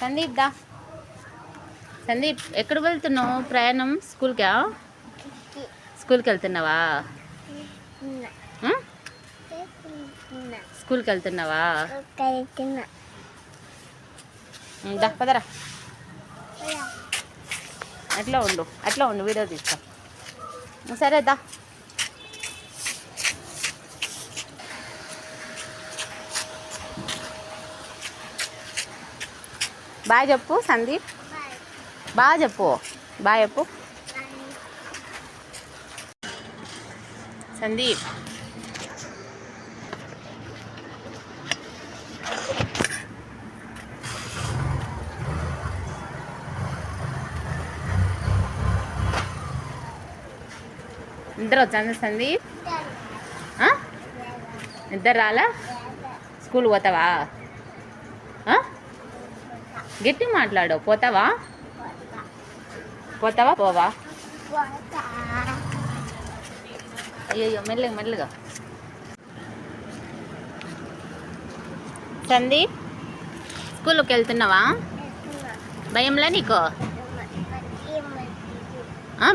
సందీప్ దా. సందీప్ ఎక్కడ వెళ్తున్నావు? ప్రయాణం స్కూల్కా? స్కూల్కి వెళ్తున్నావా? స్కూల్కి వెళ్తున్నావా? దా పదరా. అట్లా ఉండు వీడియో తీస్తా. సరే దా. బాయ్ చెప్పు సందీప్. బాగా చెప్పు. బాయ్ చెప్పు సందీప్. నిద్ర వచ్చాను సందీప్. నిద్ర రాలా? స్కూల్ పోతావా? గట్టి మాట్లాడు. పోతావా పోవా? అయ్యో మెల్లగా. సందీప్ స్కూల్కి వెళ్తున్నావా? భయంలా నీకు?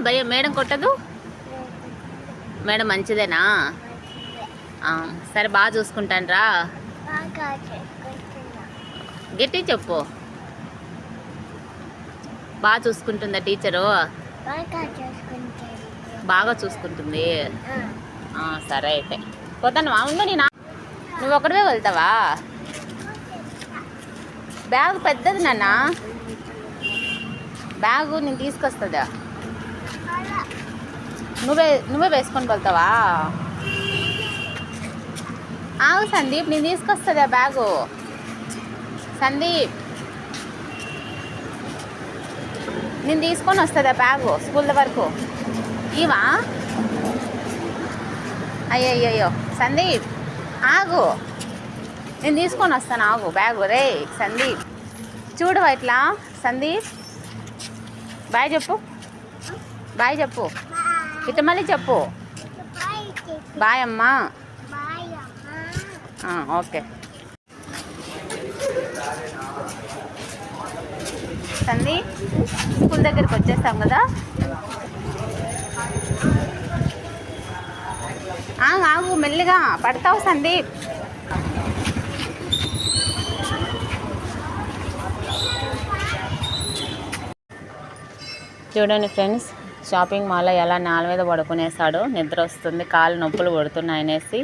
భయం మేడం కొట్టదు? మేడం మంచిదేనా? సరే బాగా చూసుకుంటాను రా. గట్టి చెప్పు. బాగా చూసుకుంటుందా టీచరు? బాగా చూసుకుంటుంది. సరే అయితే పోతాను. ఉండు నువ్వు ఒకటివే వెళ్తావా? బ్యాగ్ పెద్దది నాన్న. బ్యాగు నేను తీసుకొస్తుందా? నువ్వే వేసుకొని వెళ్తావా? ఆగు సందీప్, నేను తీసుకొస్తుందా బ్యాగు? సందీప్ నేను తీసుకొని వస్తుందా బ్యాగు స్కూల్ వరకు? ఇవా? అయ్యో సందీప్ ఆగు, నేను తీసుకొని వస్తాను. ఆగు బ్యాగు. రే సందీప్ చూడవా ఇట్లా? సందీప్ బాయ్ చెప్పు. ఇట్లా మళ్ళీ చెప్పు. బాయ్ అమ్మా. ఓకే సందీప్ స్కూల్ దగ్గరికి వచ్చేస్తాం కదా. ఆగు మెల్లిగా పడతావు సందీప్. చూడండి ఫ్రెండ్స్, షాపింగ్ మాల్లో ఎలా నేల మీద పడుకునేసాడు. నిద్ర వస్తుంది, కాళ్ళు నొప్పులు పడుతున్నాయనేసి.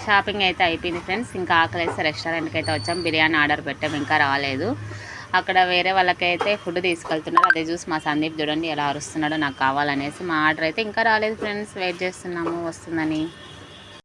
షాపింగ్ అయితే అయిపోయింది ఫ్రెండ్స్. ఇంకా ఆకలేసి రెస్టారెంట్కి అయితే వచ్చాం. బిర్యానీ ఆర్డర్ పెట్టాం, ఇంకా రాలేదు. అక్కడ వేరే వాళ్ళకైతే ఫుడ్ తీసుకెళ్తున్నారు. అదే చూసి మా సందీప్ చూడండి ఎలా అరుస్తున్నాడో నాకు కావాలనేసి. మా ఆర్డర్ అయితే ఇంకా రాలేదు ఫ్రెండ్స్, వెయిట్ చేస్తున్నాము వస్తుందని.